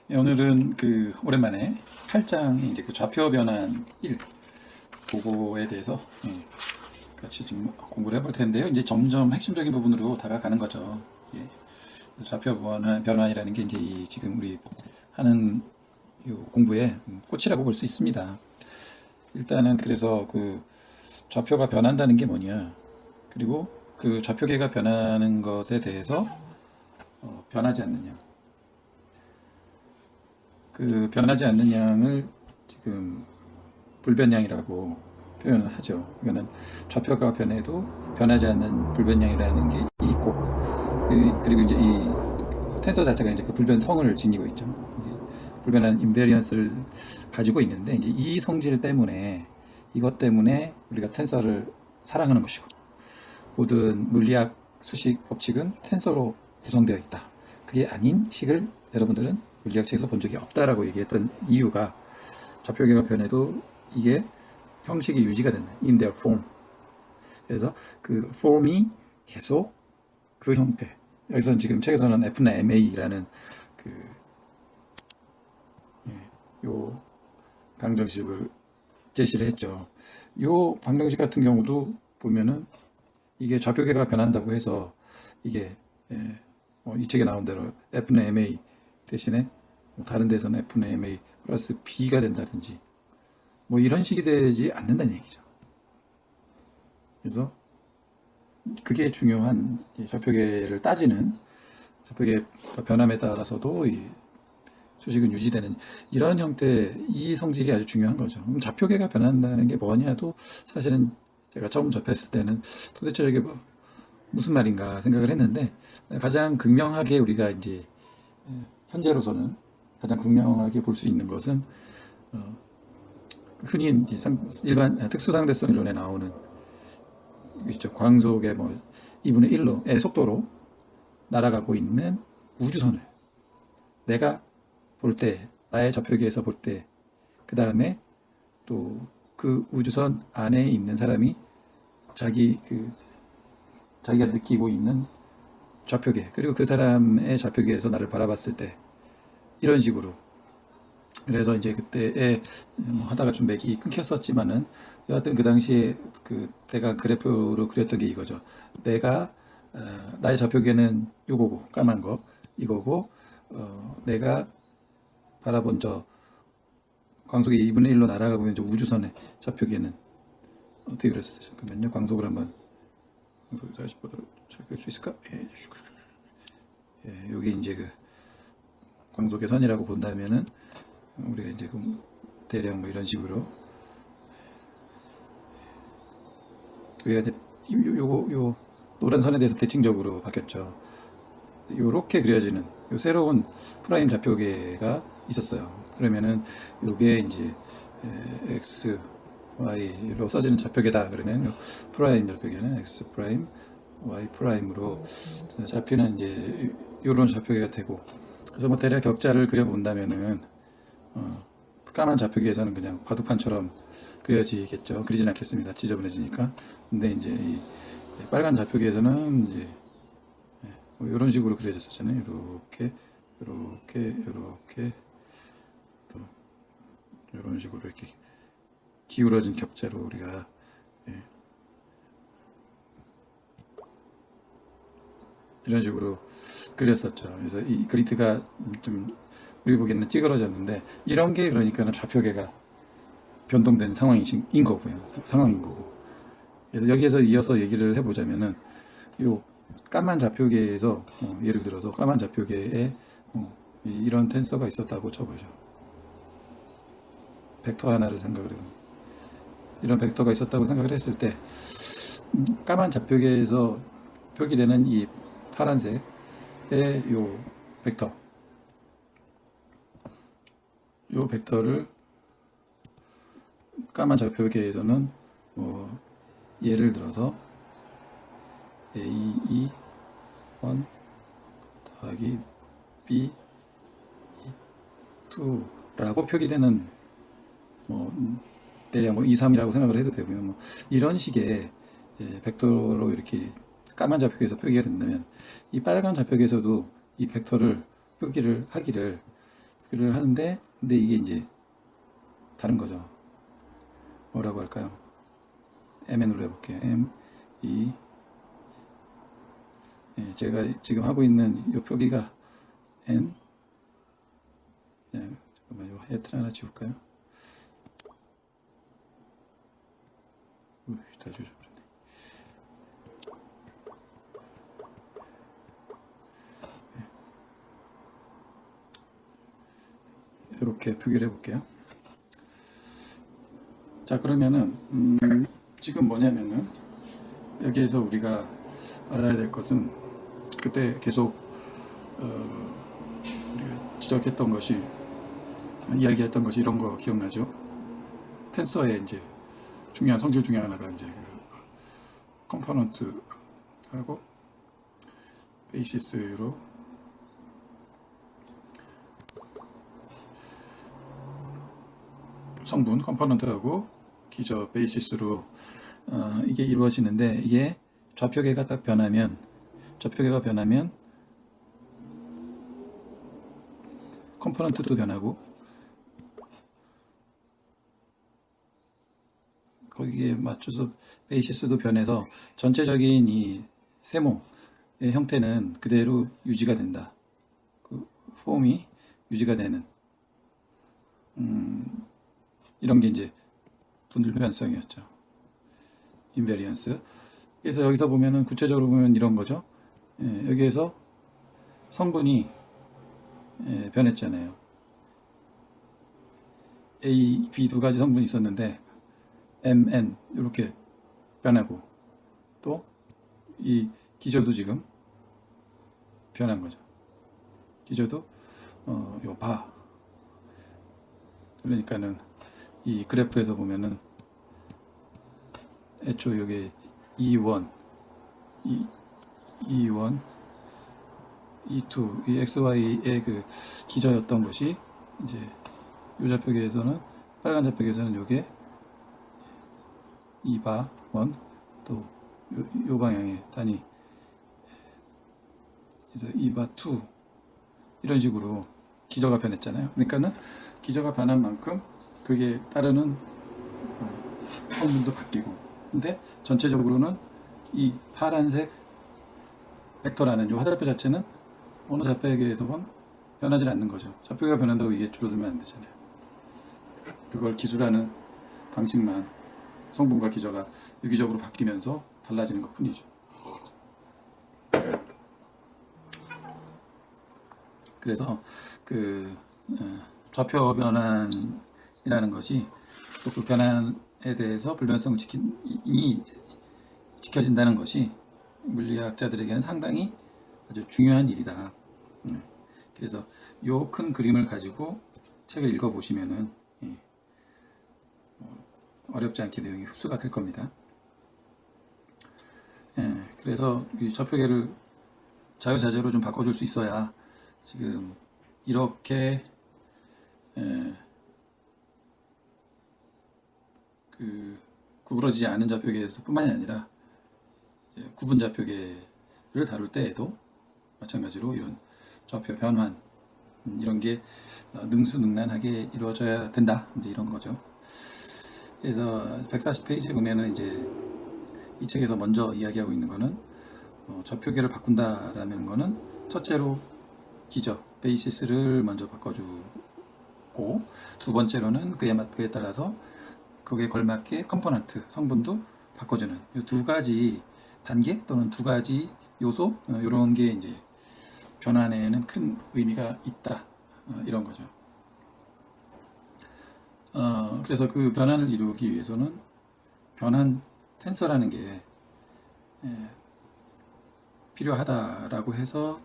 오늘은 오랜만에 8장의 이제 좌표 변환 1 그거에 대해서 같이 좀 공부를 해볼 텐데요. 이제 점점 핵심적인 부분으로 다가가는 거죠. 좌표 변환이라는 게 이제 지금 우리 하는 요 공부의 꽃이라고 볼 수 있습니다. 일단은 그래서 좌표가 변한다는 게 뭐냐, 그리고 좌표계가 변하는 것에 대해서 변하지 않느냐, 변하지 않는 양을 지금 불변량이라고 표현을 하죠. 이거는 좌표가 변해도 변하지 않는 불변량이라는 게 있고, 그리고 이제 이 텐서 자체가 이제 그 불변성을 지니고 있죠. 불변한 인베리언스를 가지고 있는데, 이제 이 성질 때문에, 이것 때문에 우리가 텐서를 사랑하는 것이고, 모든 물리학 수식 법칙은 텐서로 구성되어 있다, 그게 아닌 식을 여러분들은 물리학책에서 본 적이 없다라고 얘기했던 이유가, 좌표계가 변해도 이게 형식이 유지가 된다, in their form. 그래서 그 form이 계속 그 형태, 여기서 지금 책에서는 F나 MA라는 요 방정식을 제시를 했죠. 요 방정식 같은 경우도 보면은 이게 좌표계가 변한다고 해서 이게 이 책에 나온 대로 F나 MA 대신에 다른 데서는 F나 MA 플러스 B가 된다든지 이런 식이 되지 않는다는 얘기죠. 그래서 그게 중요한 좌표계를 따지는, 좌표계 변함에 따라서도 이 수식은 유지되는 이런 형태, 이 성질이 아주 중요한 거죠. 그럼 좌표계가 변한다는 게 뭐냐도 사실은 제가 처음 접했을 때는 도대체 이게 무슨 말인가 생각을 했는데, 가장 극명하게 우리가 이제 현재로서는 가장 극명하게 볼 수 있는 것은 흔히 일반 특수상대성 이론에 나오는 있죠. 광속의 2분의 1로의 속도로 날아가고 있는 우주선을 내가 볼 때, 나의 좌표계에서 볼 때, 그 다음에 또 그 우주선 안에 있는 사람이 자기가 느끼고 있는 좌표계, 그리고 그 사람의 좌표계에서 나를 바라봤을 때, 이런 식으로. 그래서 이제 그때에 하다가 좀 맥이 끊겼었지만은, 여하튼 그 당시에 내가 그래프로 그렸던 게 이거죠. 나의 좌표계는 요거고, 까만 거 이거고, 내가 바라본 광속이 2분의 1로 날아가고 있는 우주선의 좌표계는 어떻게 그렸어요? 잠깐만요. 광속을 한번 다시 보도록 찾을 수 있을까? 여기 이제 광속의 선이라고 본다면은, 우리가 이제 대략 이런 식으로, 우리가 이제 요 노란 선에 대해서 대칭적으로 바뀌었죠. 요렇게 그려지는 요 새로운 프라임 좌표계가 있었어요. 그러면은 요게 이제 x, y로 써지는 좌표계다. 그러면 요 프라임 좌표계는 x 프라임, y 프라임으로 좌표는 이제 요런 좌표계가 되고, 그래서 대략 격자를 그려본다면은 까만 좌표계에서는 그냥 바둑판처럼 그려지겠죠. 그리진 않겠습니다. 지저분해지니까. 근데 이제 이 빨간 좌표계에서는 이제 이런 식으로 그려졌었잖아요. 이렇게, 이렇게, 이렇게, 또 이런 식으로 이렇게 기울어진 격자로 우리가 이런 식으로 그렸었죠. 그래서 이 그리드가 좀 우리 보기에는 찌그러졌는데, 이런 게 그러니까는 좌표계가 변동된 상황인 거고요. 상황인 거고. 그래서 여기에서 이어서 얘기를 해보자면은, 요 까만 좌표계에서 예를 들어서 까만 좌표계에 이런 텐서가 있었다고 쳐보죠. 벡터 하나를 생각을 해요. 이런 벡터가 있었다고 생각을 했을 때, 까만 좌표계에서 표기되는 이 파란색의 요 벡터를 까만 좌표계에서는 예를 들어서 A2 1 더하기 B 2라고 표기되는, 대략 2, 3이라고 생각을 해도 되고요. 이런 식의 벡터로 이렇게 까만 좌표계에서 표기가 된다면, 이 빨간 좌표계에서도 이 벡터를 표기를 하기를 그를 하는데, 근데 이게 이제 다른 거죠. 뭐라고 할까요? Mn으로 해볼게요. M, E. 예, 제가 지금 하고 있는 이 표기가 N. 예, 잠깐만요. 하여튼 하나 지울까요? 다 지워져버렸네. 이렇게 표기를 해볼게요. 자, 그러면은 지금 뭐냐면은 여기에서 우리가 알아야 될 것은 그때 계속 우리가 지적했던 것이, 이야기했던 것이 이런 거 기억나죠? 텐서의 이제 중요한 성질 중에 하나가 이제 컴포넌트하고 베이시스로 성분 컴포넌트하고 기저 베이시스로 이게 이루어지는데, 이게 좌표계가 딱 변하면, 좌표계가 변하면 컴포넌트도 변하고 거기에 맞춰서 베이시스도 변해서 전체적인 이 세모의 형태는 그대로 유지가 된다. 그 폼이 유지가 되는 이런 게 이제 분들변성이었죠. 인베리언스. 그래서 여기서 보면은 구체적으로 보면 이런 거죠. 예, 여기에서 성분이 변했잖아요. A, B 두 가지 성분이 있었는데 M, N 이렇게 변하고, 또 이 기저도 지금 변한 거죠. 기저도 요 바. 그러니까는 이 그래프에서 보면은 애초 여기 E1, E1, E2, 이 XY의 그 기저였던 것이 이제 요 좌표계에서는, 빨간 좌표계에서는 요게 이바 1, 또 요 방향의 단위, 그래서 이바 2, 이런 식으로 기저가 변했잖아요. 그러니까는 기저가 변한 만큼 그게 따르는 성분도 바뀌고, 근데 전체적으로는 이 파란색 벡터라는 이 화살표 자체는 어느 좌표계에서건 변하지 않는 거죠. 좌표가 변한다고 이게 줄어들면 안 되잖아요. 그걸 기술하는 방식만 성분과 기저가 유기적으로 바뀌면서 달라지는 것 뿐이죠. 그래서 그 좌표 변환이라는 것이 또 그 변환에 대해서 불변성을 지켜진다는 것이 물리학자들에게는 상당히 아주 중요한 일이다. 그래서 요 큰 그림을 가지고 책을 읽어보시면은 어렵지 않게 내용이 흡수가 될 겁니다. 그래서 이 좌표계를 자유자재로 좀 바꿔줄 수 있어야 지금 이렇게 그 구부러지지 않은 좌표계에서 뿐만이 아니라 구분 좌표계를 다룰 때에도 마찬가지로 이런 좌표 변환, 이런 게 능수능란하게 이루어져야 된다, 이제 이런 거죠. 그래서 140페이지에 보면은 이제 이 책에서 먼저 이야기하고 있는 거는 좌표계를 바꾼다라는 거는 첫째로 기저, 베이시스를 먼저 바꿔주고, 두 번째로는 그에 따라서 거기에 걸맞게 컴포넌트, 성분도 바꿔주는 이 두 가지 단계 또는 두 가지 요소, 이런 게 이제 변환에는 큰 의미가 있다, 이런 거죠. 그래서 그 변환을 이루기 위해서는 변환 텐서라는 게 필요하다라고 해서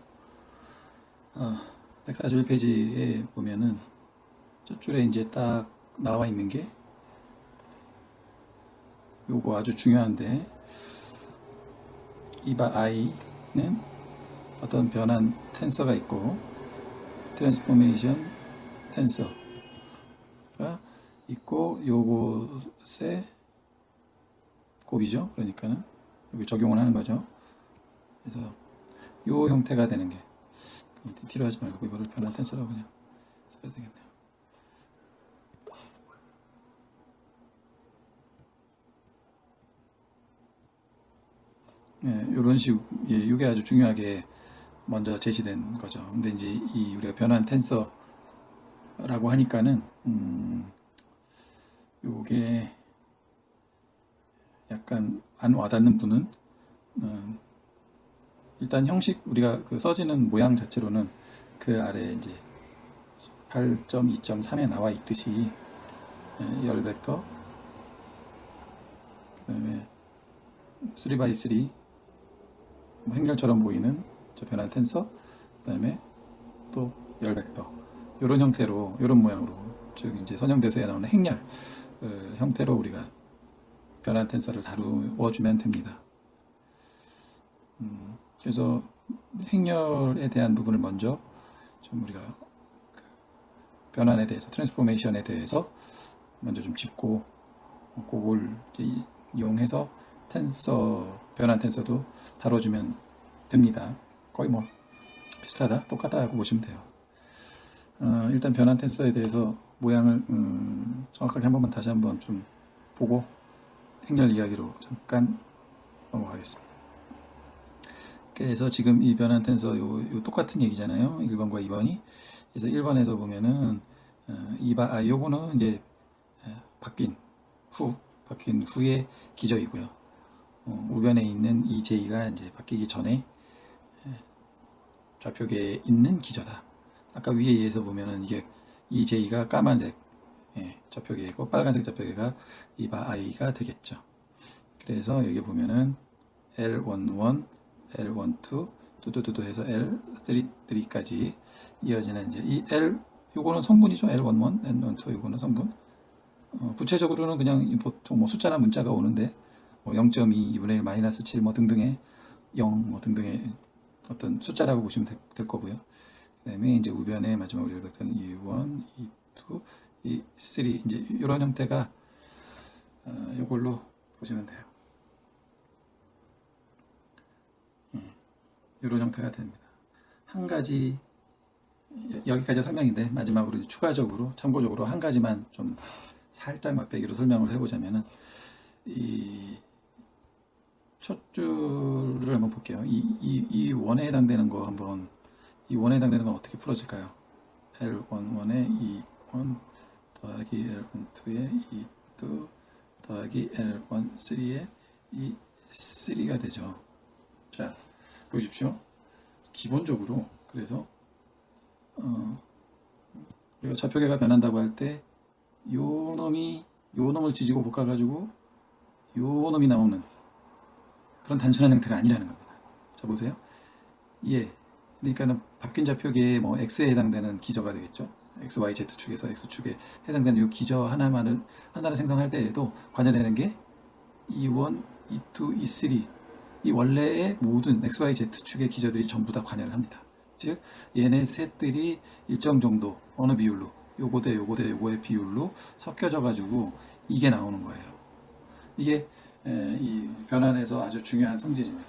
141페이지에 보면은 첫 줄에 이제 딱 나와 있는 게 요거 아주 중요한데, 이바 i는 어떤 변환 텐서가 있고 트랜스포메이션 텐서가 있고, 요것의 곱이죠. 그러니까는 여기 적용을 하는 거죠. 그래서 요 형태가 되는 게, 뒤로 하지 말고 이거를 변환 텐서라고 그냥 써야 되겠네요. 네, 이런 식, 예, 이게 아주 중요하게 먼저 제시된 거죠. 근데 이제 이 우리가 변환 텐서라고 하니까는 요게 약간 안 와닿는 분은 일단 형식 우리가 그 써지는 모양 자체로는 그 아래 이제 8.2.3에 나와 있듯이 열 벡터, 그다음에 3x3 행렬처럼 보이는 저 변환 텐서, 그다음에 또 열 벡터 이런 형태로 이런 모양으로 즉 이제 선형대소에 나오는 행렬 형태로 우리가 변환 텐서를 다루어 주면 됩니다. 그래서 행렬에 대한 부분을 먼저 좀 우리가 그 변환에 대해서 트랜스포메이션에 대해서 먼저 좀 짚고 그걸 이제 이용해서 텐서 변환 텐서도 다뤄주면 됩니다. 거의 뭐 비슷하다 똑같다고 보시면 돼요. 일단 변환 텐서에 대해서 모양을 정확하게 한 번만 다시 한번 좀 보고 행렬 이야기로 잠깐 넘어가겠습니다. 그래서 지금 이 변환 텐서 요 똑같은 얘기잖아요. 1번과 2번이. 그래서 1번에서 보면은 요거는 이제 바뀐 후의 기저이고요. 우변에 있는 이 J가 이제 바뀌기 전에 좌표계에 있는 기저다. 아까 위에 의해서 보면은 이게 이 J가 까만색 좌표계이고 빨간색 좌표계가 이 I가 되겠죠. 그래서 여기 보면은 L11, L12, 뚜뚜뚜뚜 해서 L33까지 이어지는 이제 이 L 요거는 성분이죠. L11, N12 요거는 성분. 구체적으로는 그냥 보통 뭐 숫자나 문자가 오는데 뭐 0.2, 2분의 1, 마이너스 7 뭐 등등의 0 뭐 등등의 어떤 숫자라고 보시면 될 거고요. 그 다음에 이제 우변의 마지막 우리 벡터는 E1, E2, E3 이제 이런 형태가 요걸로 보시면 돼요. 이런 형태가 됩니다. 한 가지 여기까지 설명인데 마지막으로 추가적으로 참고적으로 한 가지만 좀 살짝 맛배기로 설명을 해보자면은 이 첫 줄을 한번 볼게요. 이 원에 해당되는 거 한번 이 원에 해당되는 건 어떻게 풀어질까요? L11에 E1 더하기 L12에 E2 더하기 L13에 E3가 되죠. 자, 보십시오. 기본적으로 그래서 우리가 좌표계가 변한다고 할 때 요 놈을 지지고 볶아가지고 요 놈이 나오는 그런 단순한 형태가 아니라는 겁니다. 자, 보세요. 예. 그러니까는 바뀐 좌표계의 뭐 X에 해당되는 기저가 되겠죠. X, Y, Z축에서 X축에 해당되는 이 기저 하나를 생성할 때에도 관여되는 게 E1, E2, E3 이 원래의 모든 X, Y, Z축의 기저들이 전부 다 관여를 합니다. 즉 얘네 셋들이 일정 정도 어느 비율로 요거 대 요거 대 요거의 비율로 섞여져 가지고 이게 나오는 거예요. 이게 이 변환에서 아주 중요한 성질입니다.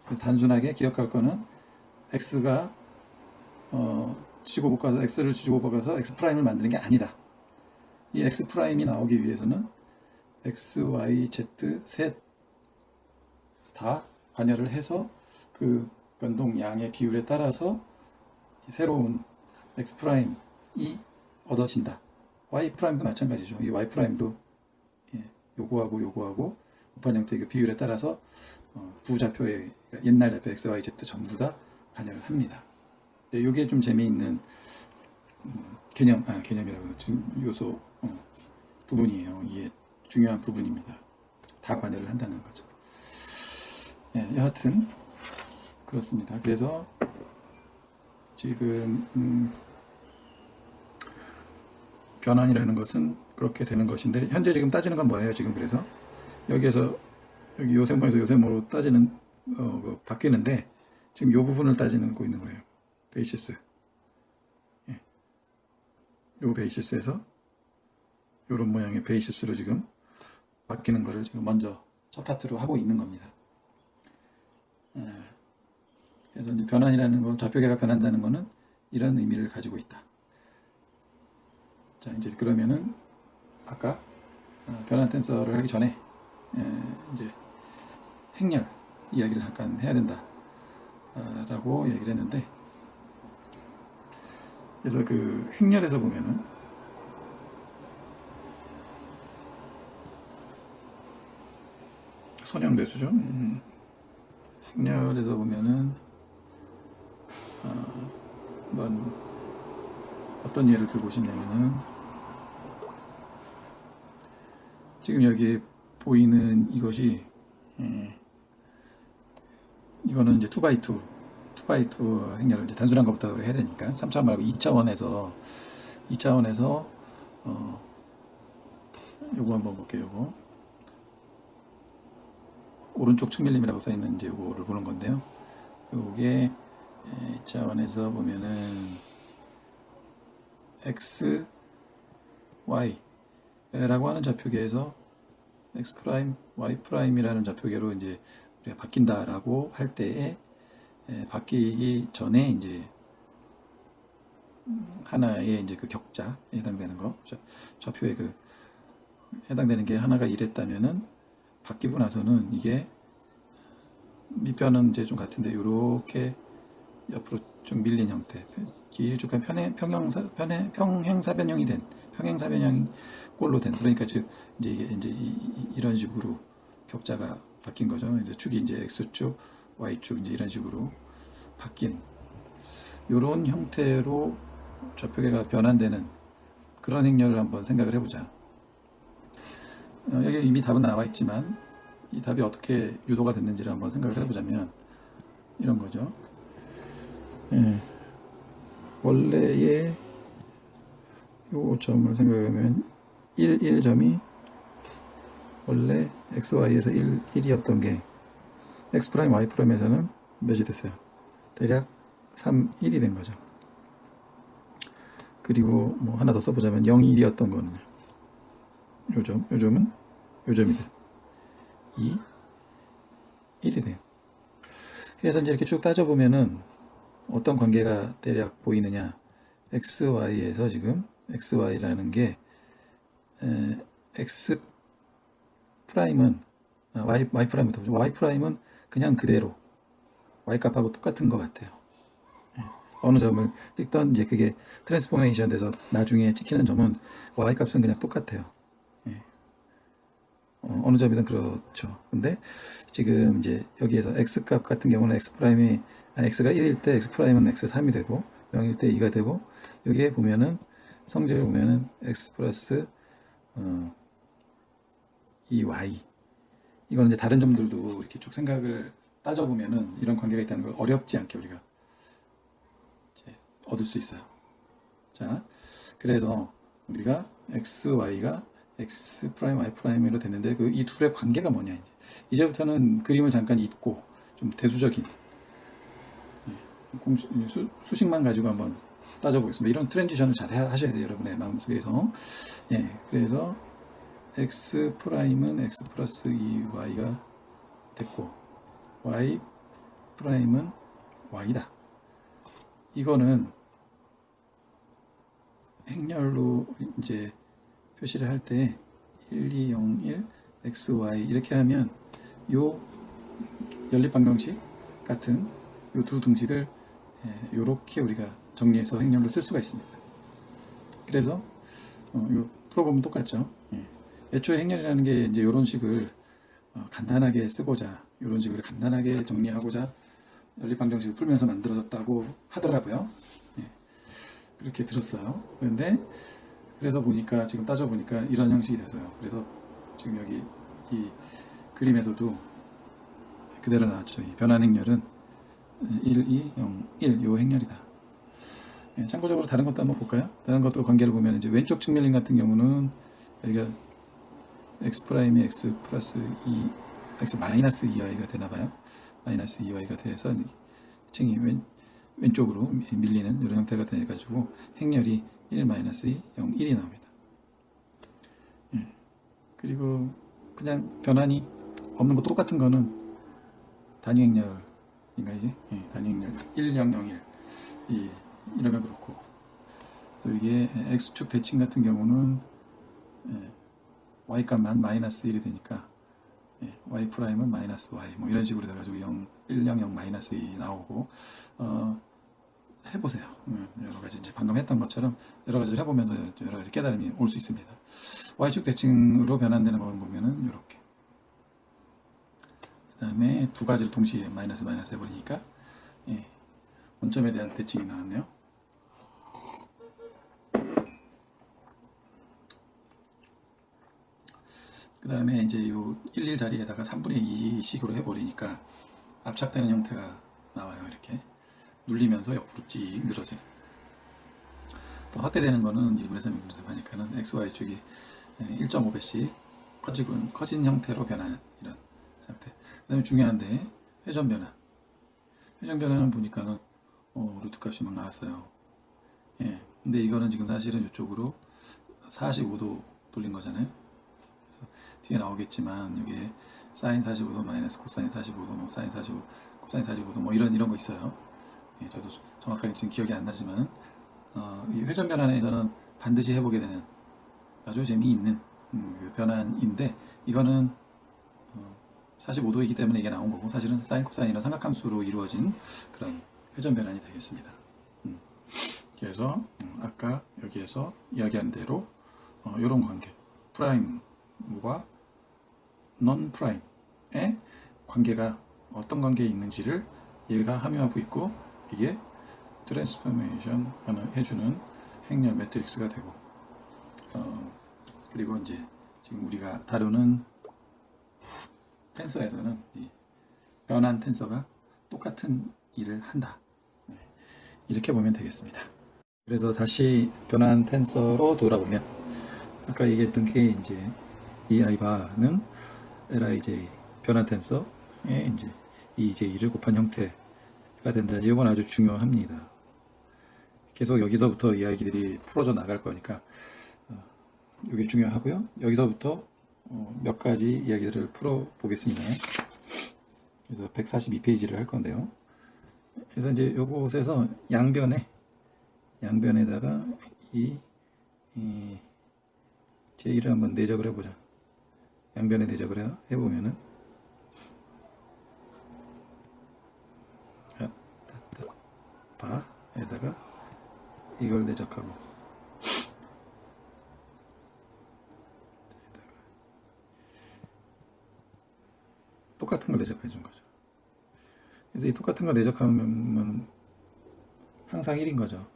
그래서 단순하게 기억할 거는 X가 지지고 볶아서 X를 지지고 볶아서 X 프라임을 만드는 게 아니다. 이 X 프라임이 나오기 위해서는 X, Y, Z 셋 다 관여를 해서 그 변동량의 비율에 따라서 새로운 X 프라임이 얻어진다. Y 프라임도 마찬가지죠. 이 Y 프라임도 요거하고 곱한 형태의 그 비율에 따라서 부좌표의 옛날 좌표 X, Y, Z 전부 다 관여를 합니다. 이게 좀 재미있는 개념이라고 요소 부분이에요. 이게 중요한 부분입니다. 다 관여를 한다는 거죠. 여하튼 그렇습니다. 그래서 지금 변환이라는 것은 그렇게 되는 것인데 현재 지금 따지는 건 뭐예요? 지금 그래서 여기에서 여기 요 세모에서 요 세모로 따지는 바뀌는데 지금 요 부분을 따지고 있는 거예요. 베이시스. 요 베이시스에서 요런 모양의 베이시스로 지금 바뀌는 거를 지금 먼저 첫 파트로 하고 있는 겁니다. 그래서 이제 변환이라는 거, 좌표계가 변한다는 거는 이런 의미를 가지고 있다. 자, 이제 그러면은 아까 변환 텐서를 하기 전에 이제 행렬 이야기를 잠깐 해야 된다 라고 얘기를 했는데, 그래서 그 행렬에서 보면은 선형대수죠. 행렬에서 보면은 한번 어떤 예를 들고 싶냐면은, 지금 여기에 보이는 이것이 이거는 이제 2x2 행렬을 이제 단순한 것부터 해야 되니까 3차원 말고 2차원에서 요거 한번 볼게요. 요거 오른쪽 측밀림이라고 써있는 이제 요거를 보는 건데요. 요게 2차원에서 보면은 x, y 라고 하는 좌표계에서 x 프라임, y 프라임이라는 좌표계로 이제 우리가 바뀐다라고 할 때에 바뀌기 전에 이제 하나의 이제 그 격자에 해당되는 거, 좌표에 그 해당되는 게 하나가 이랬다면은 바뀌고 나서는 이게 밑변은 이제 좀 같은데 이렇게 옆으로 쭉 밀린 형태, 길쭉한 평행사변형이 된 평행사변형 꼴로 된, 그러니까 즉 이제 이게 이제 이런 식으로 격자가 바뀐 거죠. 이제 축이 이제 x축, y축 이제 이런 식으로 바뀐 이런 형태로 좌표계가 변환되는 그런 행렬을 한번 생각을 해보자. 여기 이미 답은 나와 있지만 이 답이 어떻게 유도가 됐는지를 한번 생각을 해보자면 이런 거죠. 원래의 요 점을 생각하면 1점이 원래 xy에서 1이었던 게 x 프라임 y 프라임에서는 몇이 됐어요? 대략 3, 1이 된 거죠. 그리고 뭐 하나 더 써보자면 0, 1이었던 거는 요점은 요점이 돼. 2, 1이 돼요. 그래서 이제 이렇게 쭉 따져보면은 어떤 관계가 대략 보이느냐. xy에서 지금 xy라는 게 x 프라임은 y 프라임부터 보죠. y 프라임은 그냥 그대로 y 값하고 똑같은 것 같아요. 어느 점을 찍던 이제 그게 트랜스포메이션 돼서 나중에 찍히는 점은 y 값은 그냥 똑같아요. 어느 점이든 그렇죠. 근데 지금 이제 여기에서 x 값 같은 경우는 x 프라임이 x가 1일 때 x 프라임은 x 3이 되고 0일 때 2가 되고, 여기에 보면은 성질을 보면은 x 플러스 2y, 이거는 이제 다른 점들도 이렇게 쭉 생각을 따져보면은 이런 관계가 있다는 걸 어렵지 않게 우리가 이제 얻을 수 있어요. 자, 그래서 우리가 x, y가 x 프라임, y 프라임으로 됐는데 그 이 둘의 관계가 뭐냐, 이제부터는 그림을 잠깐 잊고 좀 대수적인 수식만 가지고 한번 따져보겠습니다. 이런 트랜지션을 잘 하셔야 돼요, 여러분의 마음속에서. 그래서 x 프라임은 x 플러스 2y가 됐고 y 프라임은 y다. 이거는 행렬로 이제 표시를 할 때 1, 2, 0, 1, x, y 이렇게 하면 요 연립방정식 같은 요 두 등식을 요렇게 우리가 정리해서 행렬로 쓸 수가 있습니다. 그래서 요 풀어보면 똑같죠. 애초에 행렬이라는 게 이제 요런 식을 간단하게 쓰고자, 요런 식으로 간단하게 정리하고자 연립방정식을 풀면서 만들어졌다고 하더라고요. 그렇게 들었어요. 그래서 보니까 지금 따져보니까 이런 형식이 돼서요. 그래서 지금 여기 이 그림에서도 그대로 나왔죠. 이 변환 행렬은 1, 2, 0, 1 요 행렬이다. 참고적으로 다른 것도 한번 볼까요? 다른 것도 관계를 보면 이제 왼쪽 측면림 같은 경우는 여기가 x 프라임이 x 플러스 2, x 마이너스 2y가 되나봐요. 마이너스 2y가 돼서 층이 왼쪽으로 밀리는 이런 형태가 돼가지고 행렬이 1 마이너스 2, 0, 1이 나옵니다. 그리고 그냥 변환이 없는 거 똑같은 거는 단위 행렬인가 이게? 단위 행렬 1, 0, 0, 1 이러면 그렇고, 또 그래서 이게 x축 대칭 같은 경우는 y값만 마이너스 1이 되니까 y 프라임은 마이너스 y 뭐 이런 식으로 돼가지고 0, 1, 0, 0 마이너스 2 나오고 해보세요. 여러 가지 이제 방금 했던 것처럼 여러 가지를 해보면서 여러 가지 깨달음이 올 수 있습니다. y축 대칭으로 변환되는 걸 보면은 이렇게. 그 다음에 두 가지를 동시에 마이너스 마이너스 해버리니까 원점에 대한 대칭이 나왔네요. 그 다음에 이제 요 11 자리에다가 3분의 2식으로 해버리니까 압착되는 형태가 나와요. 이렇게 눌리면서 옆으로 찍 늘어지는. 또 확대되는 거는 2분의 3, 2분의 3 하니까는 XY축이 1.5배씩 커진 형태로 변하는 이런 상태. 그 다음에 중요한데 회전 변환. 회전 변환은 보니까는 루트 값이 막 나왔어요. 근데 이거는 지금 사실은 이쪽으로 45도 돌린 거잖아요. 그래서 뒤에 나오겠지만 여기에 사인 45도 마이너스 코사인 45도 뭐 사인 45 코사인 45도 뭐 이런 거 있어요. 저도 정확하게 지금 기억이 안 나지만 이 회전 변환에서는 반드시 해보게 되는 아주 재미있는 변환인데 이거는 45도이기 때문에 이게 나온 거고 사실은 사인 코사인이나 삼각함수로 이루어진 그런 회전 변환이 되겠습니다. 그래서 아까 여기에서 이야기한 대로 이런 관계 프라임과 non 프라임의 관계가 어떤 관계에 있는지를 얘가 함유하고 있고 이게 트랜스포메이션 해주는 행렬 매트릭스가 되고 그리고 이제 지금 우리가 다루는 텐서에서는 이 변환 텐서가 똑같은 일을 한다. 이렇게 보면 되겠습니다. 그래서 다시 변환 텐서로 돌아오면 아까 얘기했던 게 이제 이 i바는 lij 변환 텐서에 이제 ej를 곱한 형태가 된다. 이건 아주 중요합니다. 계속 여기서부터 이야기들이 풀어져 나갈 거니까 이게 중요하고요. 여기서부터 몇 가지 이야기들을 풀어보겠습니다. 그래서 142페이지를 할 건데요. 그래서 이제 요곳에서 양변에다가 이 제1을 한번 내적을 해보자. 양변에 내적을 해보면은 바에다가 이걸 내적하고 똑같은 걸 내적해 준 거죠. 그래서 이 똑같은 걸 내적하면 항상 1인 거죠.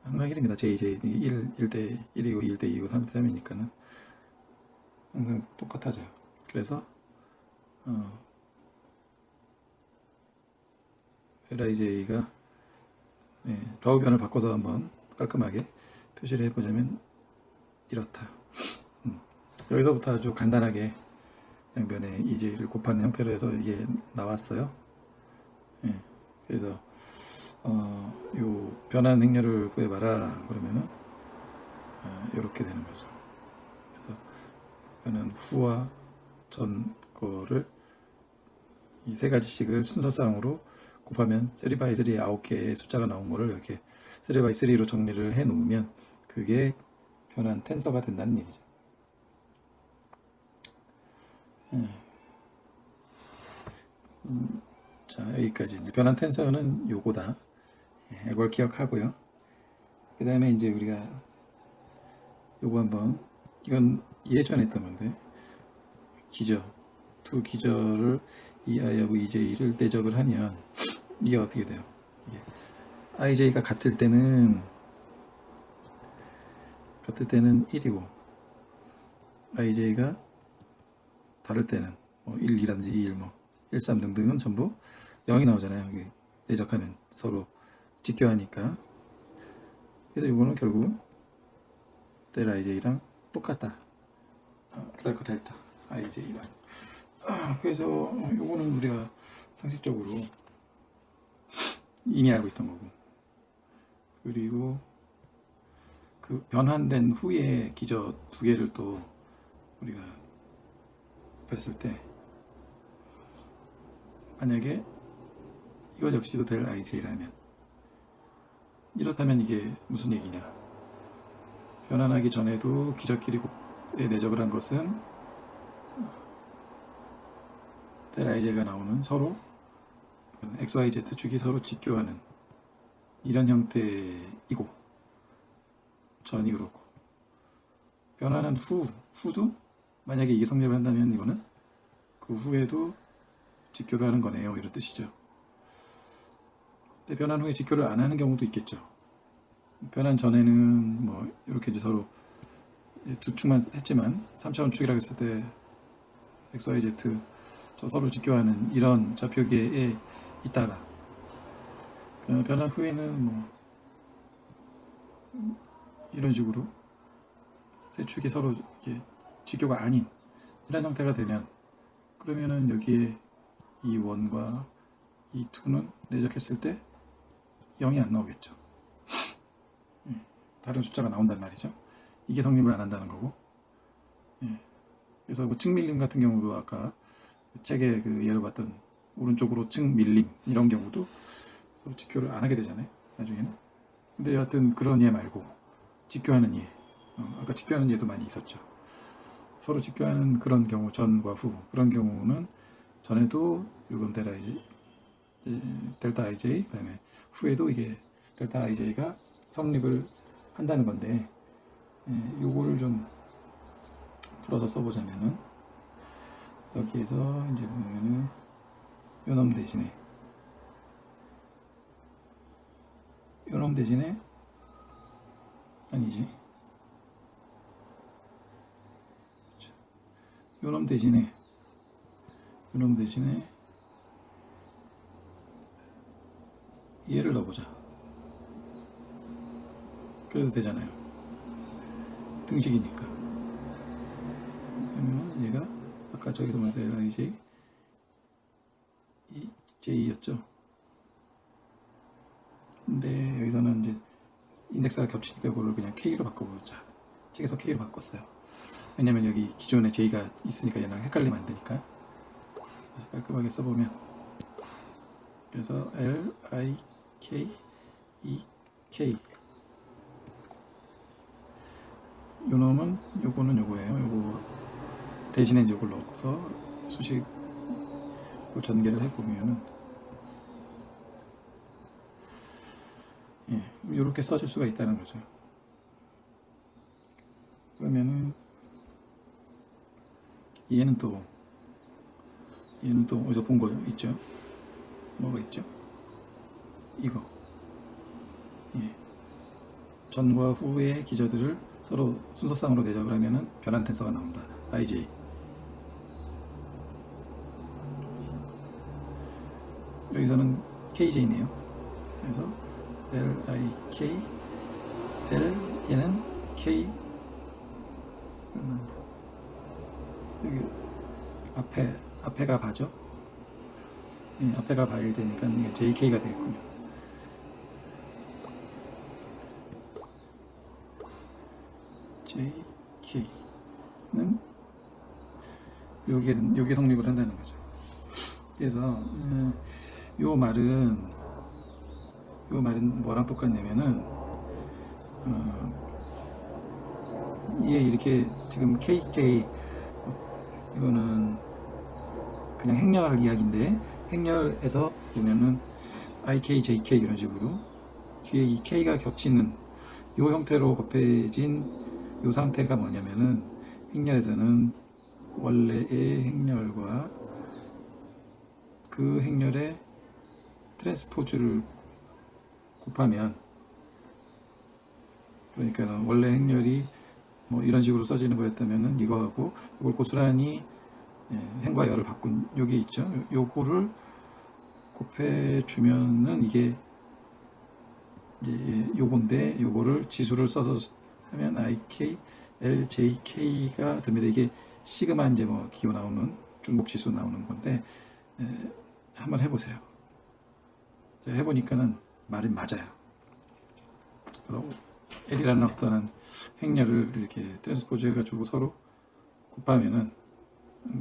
항상 1입니다. j 1대 1이고 2대 2이고 3대 3이니까는 항상 똑같아져요. 그래서 lij가 좌우변을 바꿔서 한번 깔끔하게 표시를 해보자면 이렇다. 여기서부터 아주 간단하게 양변에 ej를 곱하는 형태로 해서 이게 나왔어요. 그래서 요 변환 행렬을 구해봐라 그러면은 이렇게 되는 거죠. 그래서 변환 후와 전 거를 이 세 가지씩을 순서상으로 곱하면 3x3에 9개의 숫자가 나온 거를 이렇게 3x3로 정리를 해 놓으면 그게 변환 텐서가 된다는 얘기죠. 자, 여기까지 이제 변환 텐서는 요거다. 이걸 기억하고요. 그 다음에 이제 우리가 요거 한번 이건 예전에 했던 건데 기저 두 기저를 이 i하고 ej를 내적을 하면 이게 어떻게 돼요? 이게 ij가 같을 때는 1이고 ij가 다를 때는 뭐 1, 2라든지 2, 1, 뭐 1, 3 등등은 전부 0이 나오잖아요. 이게 내적하면 서로 직교하니까. 그래서 이거는 결국은 델 ij랑 똑같다. 그랄 델타 ij랑. 그래서 요거는 우리가 상식적으로 이미 알고 있던 거고, 그리고 그 변환된 후에 기저 두 개를 또 우리가 뺐을 때 만약에 이거 역시도 델 ij라면 이렇다면 이게 무슨 얘기냐? 변환하기 전에도 기저끼리에 내적을 한 것은 델 IJ가 나오는 서로 XYZ 축이 서로 직교하는 이런 형태이고, 전이 그렇고, 변환한 후도 만약에 이게 성립을 한다면 이거는 그 후에도 직교를 하는 거네요, 이런 뜻이죠. 근데 변환 후에 직교를 안 하는 경우도 있겠죠. 변환 전에는 뭐 이렇게 이제 서로 두 축만 했지만 3차원 축이라고 했을 때 XYZ 저 서로 직교하는 이런 좌표계에 있다가 변환 후에는 뭐 이런 식으로 세 축이 서로 이렇게 직교가 아닌 이런 형태가 되면, 그러면은 여기에 이 1과 이 2는 내적했을 때 0이 안 나오겠죠. 다른 숫자가 나온단 말이죠. 이게 성립을 안 한다는 거고. 그래서 뭐 측밀림 같은 경우도 아까 책에 그 예로 봤던 오른쪽으로 측밀림 이런 경우도 서로 직교를 안 하게 되잖아요, 나중에는. 근데 여하튼 그런 예 말고 직교하는 예, 아까 직교하는 예도 많이 있었죠. 서로 직교하는 그런 경우, 전과 후, 그런 경우는 전에도 이건 델타 IJ, 그다음에 후에도 이게 델타 IJ가 성립을 한다는 건데, 요거를 좀 풀어서 써보자면은, 여기에서 이제 보면은 요놈 대신에 아니지, 요놈 대신에 얘를 넣어보자. 그래도 되잖아요, 등식이니까. 그러면 얘가 아까 저기서 말해서 LIJ 이 J였죠. 근데 여기서는 이제 인덱스가 겹치니까 이거를 그냥 K로 바꿔보자. 책에서 K로 바꿨어요. 왜냐면 여기 기존에 J가 있으니까 얘랑 헷갈리면 안 되니까. 다시 깔끔하게 써보면, 그래서 L, I, K, E, K. 요 놈은 요거는 요거예요. 요거 대신에 이제 이걸 넣어서 수식을 전개를 해보면은, 이렇게 써줄 수가 있다는 거죠. 그러면은 얘는 또 어디서 본 거 있죠? 뭐가 있죠? 이거. 전과 후의 기저들을 서로 순서상으로 내적을 하면은 변환 텐서가 나온다. IJ. 여기서는 KJ네요. 그래서 L, I, K, L, 얘는 K, 여기 앞에가 바죠. 앞에가 바일 되니까 이게 JK가 되겠군요. JK는 요게 성립을 한다는 거죠. 그래서 요 말은 뭐랑 똑같냐면은, 얘 이렇게 지금 KK 이거는 그냥 행렬 이야기인데, 행렬에서 보면은 IK, JK 이런 식으로 뒤에 이 K가 겹치는 요 형태로 곱해진 요 상태가 뭐냐면은, 행렬에서는 원래의 행렬과 그 행렬의 트랜스포즈를 곱하면, 그러니까 원래 행렬이 뭐 이런 식으로 써지는 거였다면은 이거하고 이걸 고스란히 행과 열을 바꾼 요게 있죠. 요거를 곱해주면은 이게 이제 요건데, 요거를 지수를 써서 하면 IK, LJK가 됩니다. 이게 시그마 이제 뭐 기호 나오는 중복 지수 나오는 건데, 한번 해보세요. 제가 해보니까는 말이 맞아요. L이라는 어떤 행렬을 이렇게 트랜스포즈 해가지고 서로 곱하면은,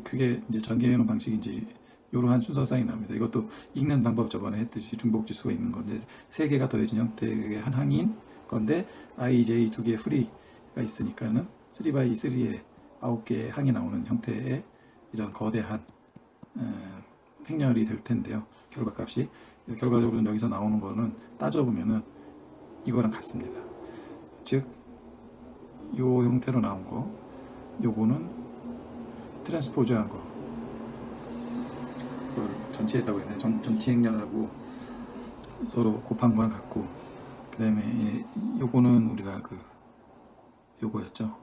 그게 이제 전개해놓은 방식이 이제 이러한 순서상이 나옵니다. 이것도 읽는 방법 저번에 했듯이 중복지수가 있는 건데 세 개가 더해진 형태의 한 항인 건데 I, J 두 개의 풀이가 있으니까는 3x 3의 9개의 항이 나오는 형태의 이런 거대한 행렬이 될 텐데요. 결과값이 결과적으로 여기서 나오는 거는 따져보면은 이거랑 같습니다. 즉, 요 형태로 나온 거, 요거는 트랜스포즈한 거, 그걸 전치했다고 했는데 전치 행렬하고 서로 곱한 거랑 같고, 그 다음에 요거는 우리가 요거였죠.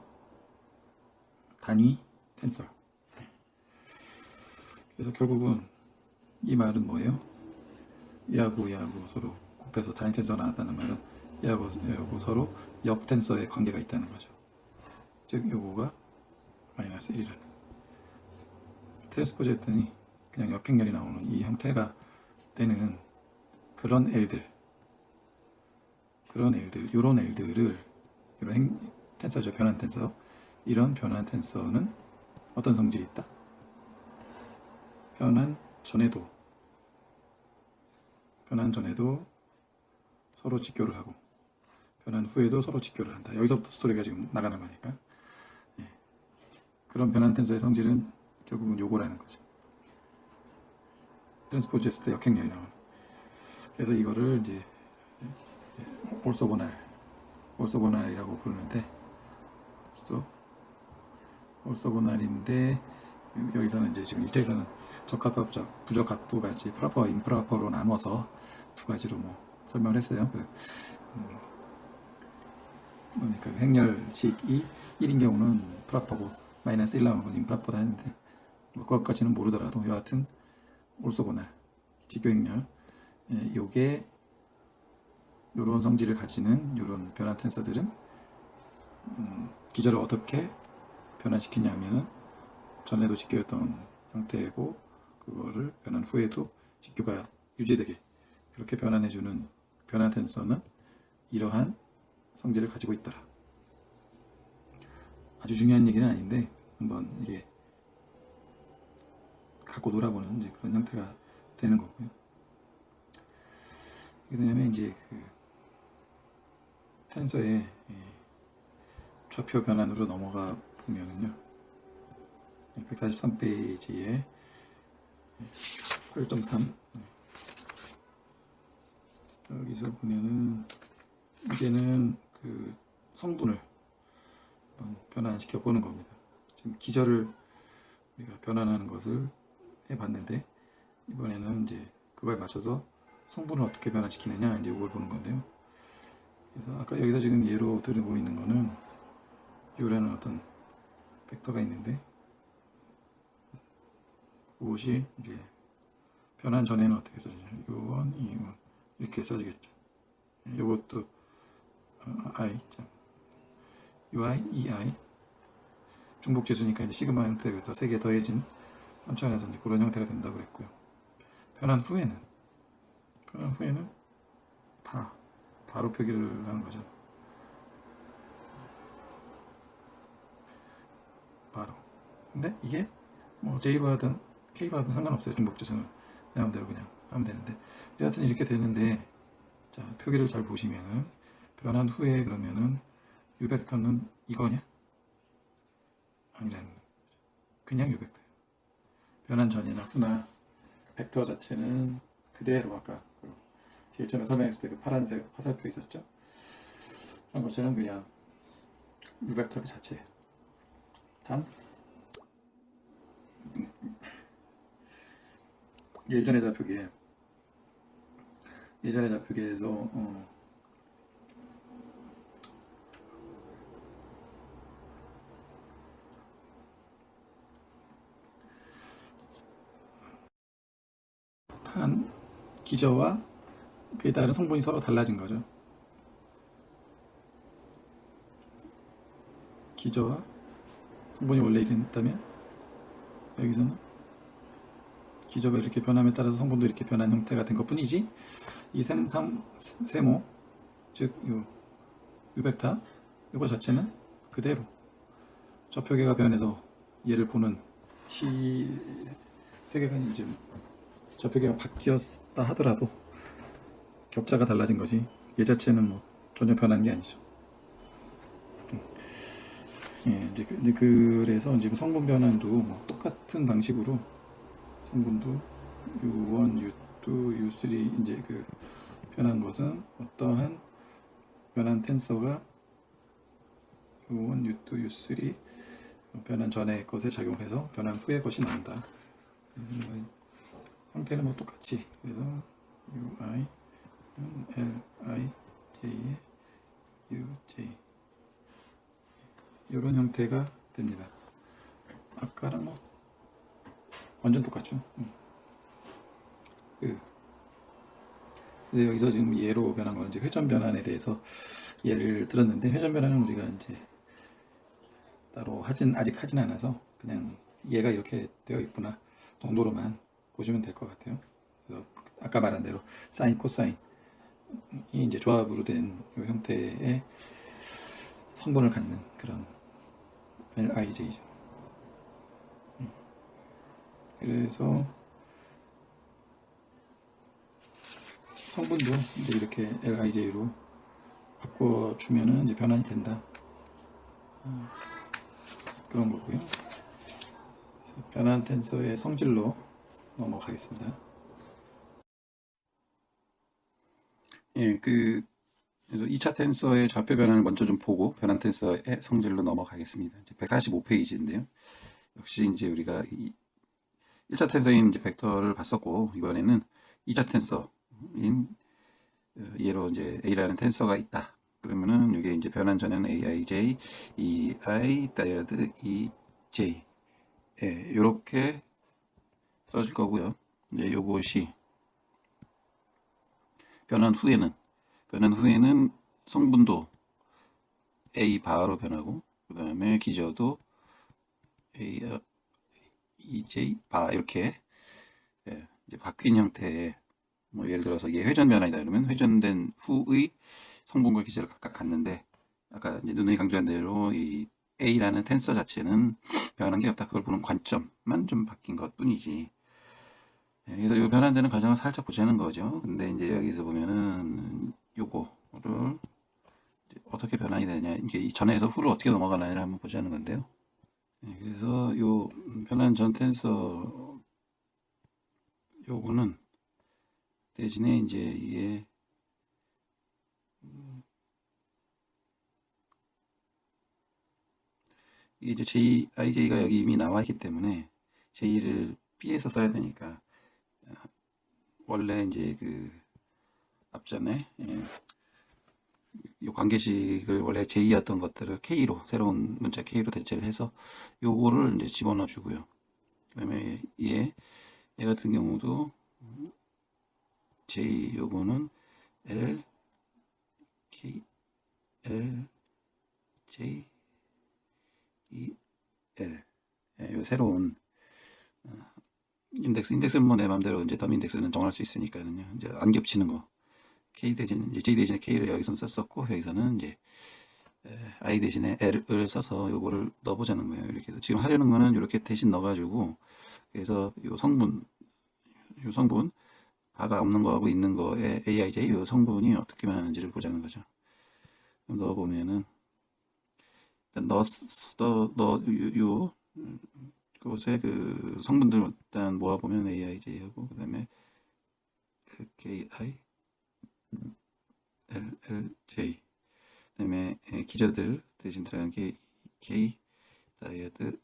단위 텐서. 그래서 결국은 이 말은 뭐예요? 얘하고 서로 곱해서 단위 텐서가 나왔다는 말은 얘하고 서로 역 텐서의 관계가 있다는 거죠. 즉 요거가 마이너스 1이라는, 트랜스포즈 했더니 그냥 역행렬이 나오는 이 형태가 되는 그런 L들, 요런 L들을, 요런 텐서죠. 변환 텐서. 이런 변환 텐서는 어떤 성질이 있다? 변환 전에도 서로 직교를 하고, 변환 후에도 서로 직교를 한다. 여기서부터 스토리가 지금 나가는 거니까. 그런 변환 텐서의 성질은 결국은 요거라는 거죠. 트랜스포즈 했을 때 역행렬이 나오는. 그래서 이거를 이제 올소고날이라고 부르는데, 올소고날인데 여기서는 이제 지금 1차에서는 적합과 부적합 두 가지, 프로퍼, 임프로퍼로 나눠서 두 가지로 설명을 했어요. 그러니까 행렬식이 1인 경우는 프로퍼고 마이너스 1 나오는 건 임프로퍼다 했는데, 그것까지는 모르더라도 여하튼 올소고날, 직교행렬, 요게 요런 성질을 가지는 요런 변환 텐서들은 기저를 어떻게 변환시키냐 하면은 전에도 직교였던 형태고, 그거를 변환 후에도 직교가 유지되게 그렇게 변환해주는 변환 텐서는 이러한 성질을 가지고 있더라. 아주 중요한 얘기는 아닌데 한번 이게 갖고 놀아보는 이제 그런 형태가 되는 거고요. 그 다음에 이제 텐서의 좌표 변환으로 넘어가 보면은요, 143페이지에 8.3 여기서 보면은 이제는 성분을 한번 변환시켜 보는 겁니다. 지금 기저를 우리가 변환하는 것을 해봤는데, 이번에는 이제 그거에 맞춰서 성분을 어떻게 변환시키느냐, 이제 이걸 보는 건데요. 그래서 아까 여기서 지금 예로 들고 있는 거는 U라는 어떤 벡터가 있는데, 그것이 이제 변환 전에는 어떻게 써지냐, U1, E1 이렇게 써지겠죠. 이것도 I, UI, EI 중복지수니까 이제 시그마 형태부터 3개 더해진 3차원에서 이제 그런 형태가 된다고 그랬고요. 변환 후에는 바로 표기를 하는 거죠. 바로. 근데 이게 J로 하든 K로 하든 상관없어요. 중복지수는 내 마음대로 그냥 하면 되는데, 여하튼 이렇게 되는데, 자, 표기를 잘 보시면은 변환 후에 그러면은 U 벡터는 이거냐? 아니라는 거예요. 그냥 U 벡터예요. 변환 전이나 후나 벡터 자체는 그대로 아까 제일 처음에 설명했을 때 그 파란색 화살표 있었죠? 그런 것처럼 그냥 U 벡터 그 자체예요. 단 예전의 좌표계에서 단 기저와 그에 따른 성분이 서로 달라진 거죠. 기저와 성분이 원래 이랬다면 여기서는 기저가 이렇게 변함에 따라서 성분도 이렇게 변한 형태가 된 것 뿐이지, 이 세모, 즉 유벡터 이거 자체는 그대로 좌표계가 변해서 얘를 보는 세계관이 이제 좌표계가 바뀌었다 하더라도 격자가 달라진 거지 얘 자체는 뭐 전혀 변한 게 아니죠. 예, 이제 그래서 지금 성분 변환도 뭐 똑같은 방식으로 성분도 U1, U2, U3 이제 그 변한 것은 어떠한 변환 텐서가 U1, U2, U3 변환 전의 것에 작용을 해서 변환 후의 것이 나온다. 형태는 뭐 똑같이 그래서 UI, LI, J의 UJ 이런 형태가 됩니다. 아까랑 뭐 완전 똑같죠. 여기서 지금 예로 변한 거는 이제 회전 변환에 대해서 예를 들었는데 회전 변환은 우리가 이제 따로 아직 하진 않아서 그냥 얘가 이렇게 되어 있구나 정도로만 보시면 될 것 같아요. 그래서 아까 말한 대로 사인, 코사인이 이제 조합으로 된 이 형태의 성분을 갖는 그런 LIJ죠. 그래서 성분도 이제 이렇게 LIJ로 바꿔주면은 이제 변환이 된다. 그런 거고요. 그래서 변환 텐서의 성질로 넘어가겠습니다. 예, 그래서 2차 텐서의 좌표 변환을 먼저 좀 보고 변환 텐서의 성질로 넘어가겠습니다. 이제 145페이지인데요. 역시 이제 우리가 1차 텐서인 이제 벡터를 봤었고 이번에는 2차 텐서인 얘로 이제 A라는 텐서가 있다. 그러면은 이게 이제 변환 전에는 AIJ, EI, 다이어드, EJ 예, 요렇게 써질 거고요. 이제 요것이 변환 후에는 성분도 A 바로 변하고 그 다음에 기저도 A, EJ 바 이렇게 예, 이제 바뀐 형태의 뭐 예를 들어서 이게 회전 변환이다 그러면 회전된 후의 성분과 기저를 각각 갖는데 아까 이제 누누이 강조한 대로 이 A라는 텐서 자체는 변한 게 없다. 그걸 보는 관점만 좀 바뀐 것 뿐이지. 그래서 이 변환되는 과정을 살짝 보자는 거죠. 근데 이제 여기서 보면은 요거를 어떻게 변환이 되냐, 이게 이 전에서 후로 어떻게 넘어가느냐를 한번 보자는 건데요. 그래서 요 변환 전 텐서 요거는 대신에 이제 이게 이제 JIJ가 여기 이미 나와 있기 때문에 J를 B에서 써야 되니까 원래 이제 그 앞전에 이 관계식을 원래 J였던 것들을 K로 새로운 문자 K로 대체를 해서 요거를 이제 집어넣어 주고요. 그다음에 얘 같은 경우도 J 요거는 L K L J E L 요 새로운 인덱스는 뭐 내 맘대로 이제 더미 인덱스는 정할 수 있으니까는요. 이제 안 겹치는 거 K 대신 이제 J 대신에 K를 여기서 썼었고 여기서는 이제 I 대신에 L을 써서 요거를 넣어보자는 거예요. 이렇게 지금 하려는 거는 이렇게 대신 넣어가지고 그래서 요 성분 바가 없는 거하고 있는 거에 AIJ 요 성분이 어떻게 변하는지를 보자는 거죠. 넣어보면은 일단 요 그곳에 그 성분들 일단 모아보면 AIJ하고 그 다음에 KI LLJ 그 다음에 기저들 대신 들어간 게 K 다이어드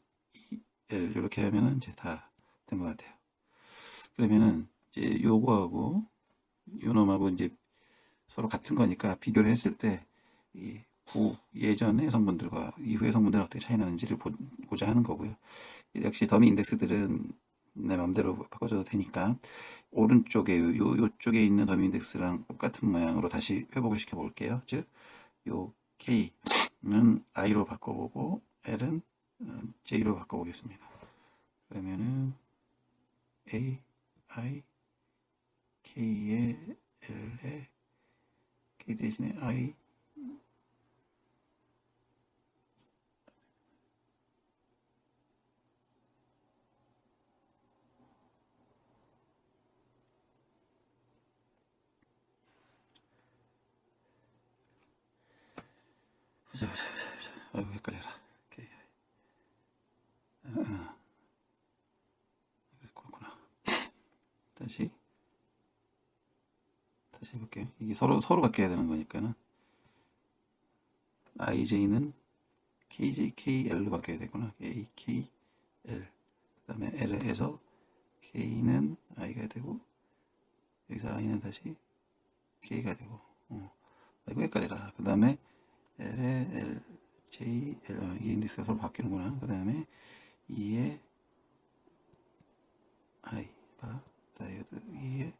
EL 이렇게 하면은 이제 다 된 것 같아요. 그러면은 이제 요거하고 요놈하고 이제 서로 같은 거니까 비교를 했을 때 이 예전의 성분들과 이후의 성분들은 어떻게 차이 나는지를 보자 하는 거고요. 역시 더미 인덱스들은 내 마음대로 바꿔줘도 되니까 오른쪽에 요쪽에 있는 더미 인덱스랑 똑같은 모양으로 다시 회복을 시켜 볼게요. 즉 요 K는 I로 바꿔보고 L은 J로 바꿔보겠습니다. 그러면은 A, I, K에 L에 K 대신에 I 아이고 헷갈려라. 오케이. 그렇구나. 다시 해볼게요. 이게 서로 같게 해야 되는 거니까는 IJ는 KJKL로 바뀌어야 되구나. AKL. 그 다음에 L에서 K는 I가 되고 여기서 I는 다시 K가 되고 이거 헷갈리라. 그 다음에 L에 L, J, L 이게 인덱스가 서로 바뀌는구나. 그 다음에 E에 I 바 다이어드 E에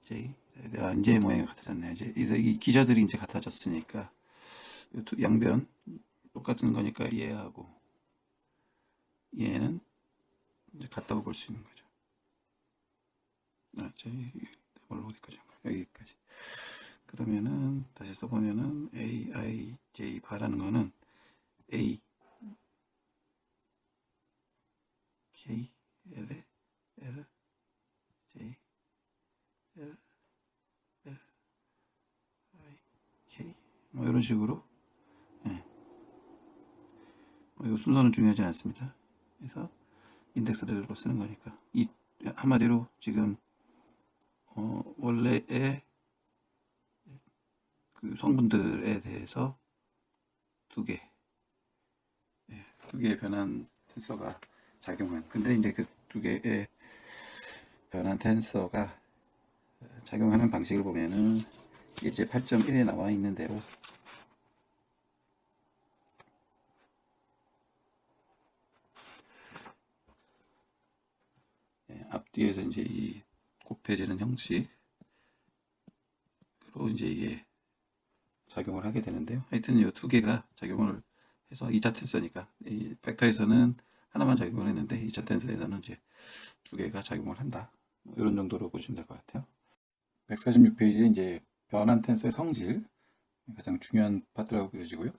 J 이제 모양이 같아졌네요. 이제 이 기저들이 이제 같아졌으니까 양변 똑같은 거니까 얘하고 얘는 이제 같다고 볼 수 있는 거죠. 뭘로 어디까지 한 거야? 여기까지. 그러면은 다시 써보면은 A, I, J 바라는 거는 A, K, L, L, J, L, L, I, K 뭐 이런 식으로 이 순서는 중요하지 않습니다. 그래서 인덱스대로 쓰는 거니까 이 한마디로 지금 원래의 그 성분들에 대해서 두 개의 변환 텐서가 작용한. 근데 이제 그 두 개의 변환 텐서가 작용하는 방식을 보면은 이제 8.1에 나와 있는 대로 앞뒤에서 이제 이 곱해지는 형식으로 이제 이게 작용을 하게 되는데요. 하여튼 이 두 개가 작용을 해서 2차 텐서니까 이 벡터에서는 하나만 작용을 했는데 2차 텐서에서는 이제 두 개가 작용을 한다. 뭐 이런 정도로 보시면 될 것 같아요. 146페이지에 이제 변환 텐서의 성질 가장 중요한 파트라고 보여지고요.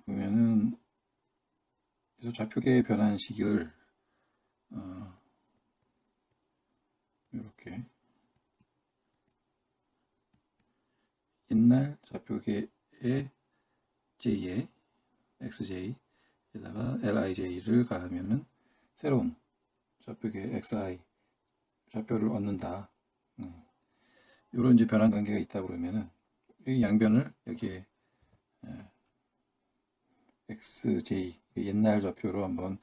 보면은 그래서 좌표계의 변환식을 이렇게 옛날 좌표계의 J에 XJ에다가 LIJ를 가하면은 새로운 좌표계 XI 좌표를 얻는다. 이런 이제 변환 관계가 있다 그러면은 이 양변을 여기에 XJ 옛날 좌표로 한번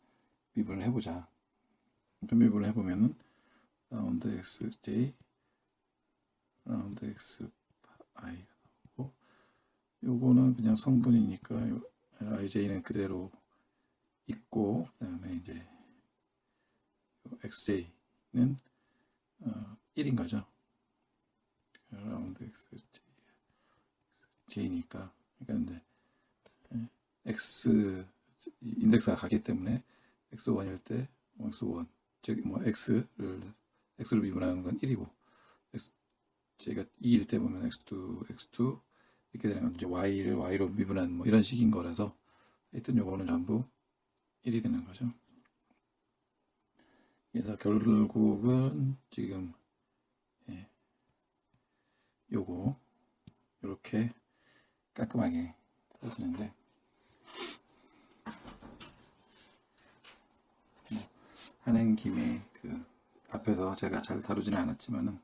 미분을 해보자. 미분을 해보면은 라운드 XJ 라운드 XI가 나오고 요거는 그냥 성분이니까 IJ는 그대로 있고 그 다음에 이제 XJ는 1인 거죠. 라운드 XJ니까 그러니까 이제 X 인덱스가 가기 때문에 X1일 때 X1 즉 뭐 X로 미분하는 건 1이고 X가 2일 때 보면 X2 이렇게 되는 건 이제 Y를 Y로 미분하는 뭐 이런 식인 거라서 하여튼 요거는 전부 1이 되는 거죠. 그래서 결국은 지금 요거 이렇게 깔끔하게 떨어지는데 하는 김에 그 앞에서 제가 잘 다루지는 않았지만은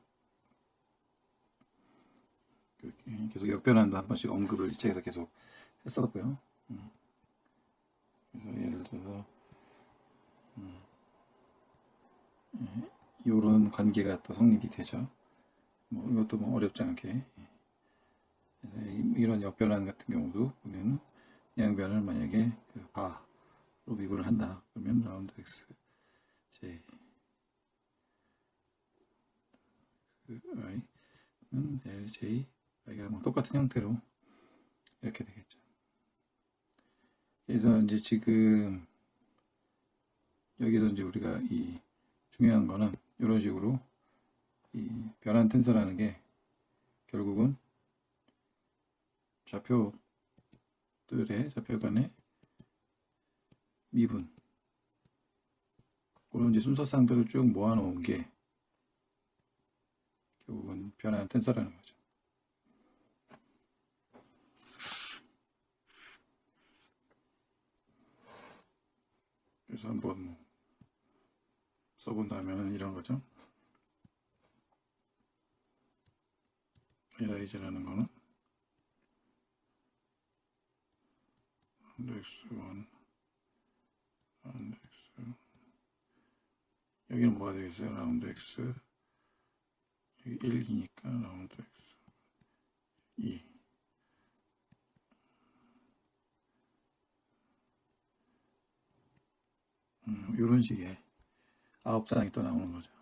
그렇게 계속 역변환도 한 번씩 언급을 이 책에서 계속 했었고요. 그래서 예를 들어서 이런 관계가 또 성립이 되죠. 뭐 이것도 뭐 어렵지 않게 이런 역변환 같은 경우도 보면 양변을 만약에 그 바로 미분을 한다 그러면 라운드 x j i는 lj i가 뭐 똑같은 형태로 이렇게 되겠죠. 그래서 이제 지금 여기서 이제 우리가 이 중요한 거는 이런 식으로 이 변환 텐서라는 게 결국은 좌표들의 좌표 간의 미분 그런 이제 순서상들을 쭉 모아놓은 게 결국은 변환 텐서라는 거죠. 그래서 한번 뭐 써본다면 이런 거죠. 이라이즈라는 거는 라운드 x1, 라운드 x, 여기는 뭐가 되겠어요? 라운드 x, 여기 1이니까 라운드 x 2. 이런 식의 9장이 또 나오는 거죠.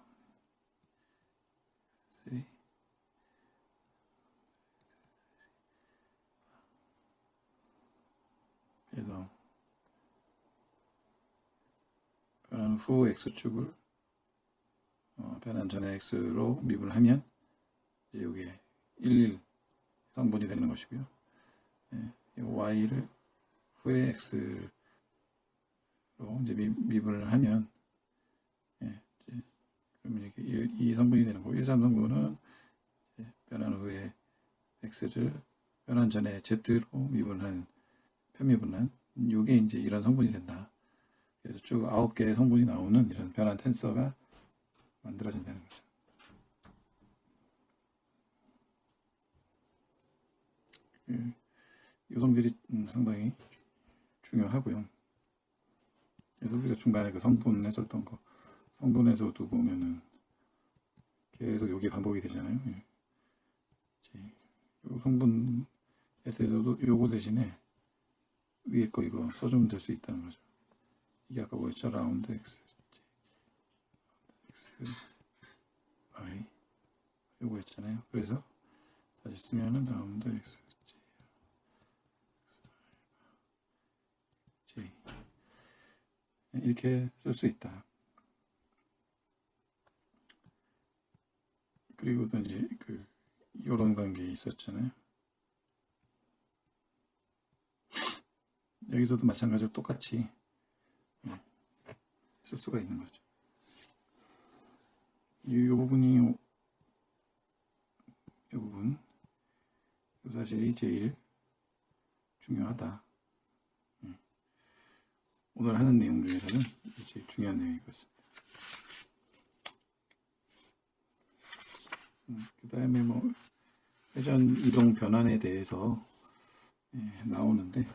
그래서 변환 후 x축을 변환 전에 x로 미분하면 이게 11 성분이 되는 것이고요. y를 후에 x로 이제 미분을 하면 그러면 이게 2 성분이 되는 거고, 1, 3 성분은 변환 후에 x를 변환 전에 z로 미분한 편미분한 이게 이제 이런 성분이 된다. 그래서 쭉 9개의 성분이 나오는 이런 변환 텐서가 만들어진다는 거죠. 요성들이 상당히 중요하고요. 그래서 우리가 중간에 그 성분 했었던 거, 성분에서도 보면은 계속 여기 반복이 되잖아요. 요 성분에 대해서도 요거 대신에 위에 거 이거 써주면 될 수 있다는 거죠. 이게 아까 뭐였죠? 라운드 x, y 요거 있잖아요. 그래서 다시 쓰면은 라운드 x, j 이렇게 쓸 수 있다. 그리고 또 이제 그 요런 관계 있었잖아요. 여기서도 마찬가지로 똑같이 쓸 수가 있는 거죠. 이 부분이 이 부분 이 사실이 제일 중요하다. 오늘 하는 내용 중에서는 제일 중요한 내용인 것 같습니다. 그 다음에 뭐 회전 이동 변환에 대해서 나오는데,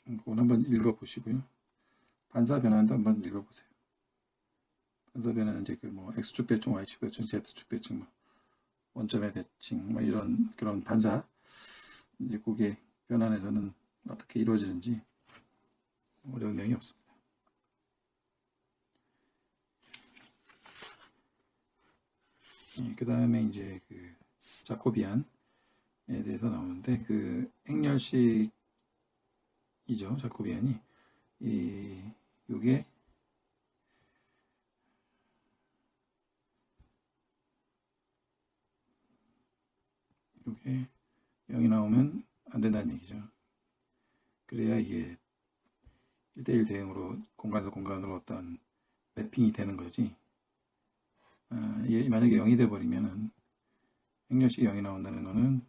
그건 한번 읽어보시고요. 반사 변환도 한번 읽어보세요. 반사 변환은 이제 그 뭐 x축 대칭, y축 대칭, z축 대칭, 뭐 원점의 대칭, 뭐 이런 그런 반사, 이제 그게 변환에서는 어떻게 이루어지는지 어려운 내용이 없습니다. 그 다음에 이제 그 자코비안에 대해서 나오는데, 그 행렬식이죠. 자코비안이 요게 요게 0이 나오면 안 된다는 얘기죠. 그래야 이게 1대1 대응으로 공간에서 공간으로 어떤 매핑이 되는 거지. 만약에 0이 돼버리면은, 행렬식이 0이 나온다는 거는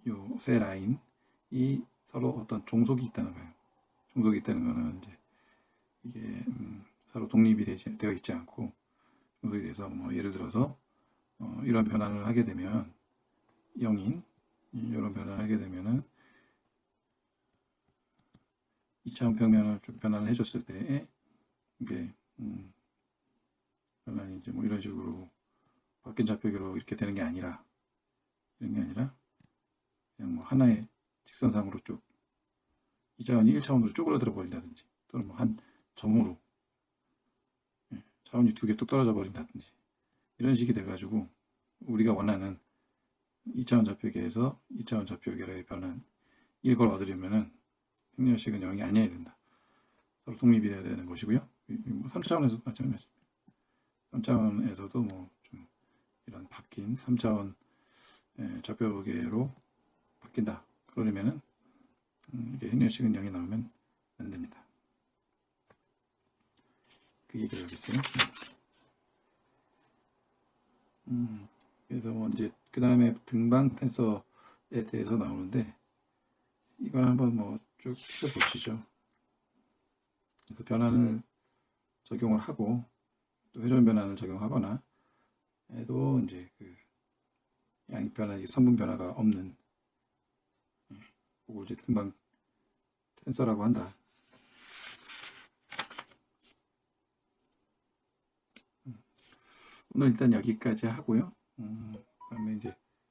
요 세 라인이 서로 어떤 종속이 있다는 거예요. 종속이 있다는 거는 이제 이게 서로 독립이 되어 있지 않고, 종속이 돼서 뭐 예를 들어서 이런 변환을 하게 되면 0인 이런 변환을 하게 되면은 2차원 평면을 좀 변환을 해줬을 때 이게 변환이 이제 뭐 이런 식으로 바뀐 좌표계로 이렇게 되는 게 아니라, 이런 게 아니라 그냥 뭐 하나의 직선상으로 쭉 2차원이 1차원으로 쪼그라들어 버린다든지, 또는 뭐 한 점으로 차원이 2개 뚝 떨어져 버린다든지, 이런 식이 돼가지고 우리가 원하는 2차원 좌표계에서 2차원 좌표계로의 변환, 이걸 얻으려면은 행렬식은 0이 아니어야 된다. 서로 독립이 돼야 되는 것이고요. 3차원에서도 마찬가지입니다. 3차원에서도 뭐 좀 이런 바뀐 3차원 좌표계로 바뀐다. 그러려면은 이게 행렬식은 0이 나오면 안 됩니다. 그 얘기를 하겠어요. 그래서 뭐 이제 그 다음에 등방 텐서에 대해서 나오는데, 이걸 한번 뭐 쭉 펴보시죠. 그래서 변환을 적용을 하고 또 회전 변환을 적용하거나 해도 이제 그 양입 변화, 선분 변화가 없는 그걸 이제 금방 텐서라고 한다. 오늘 일단 여기까지 하고요. 그다음에 이제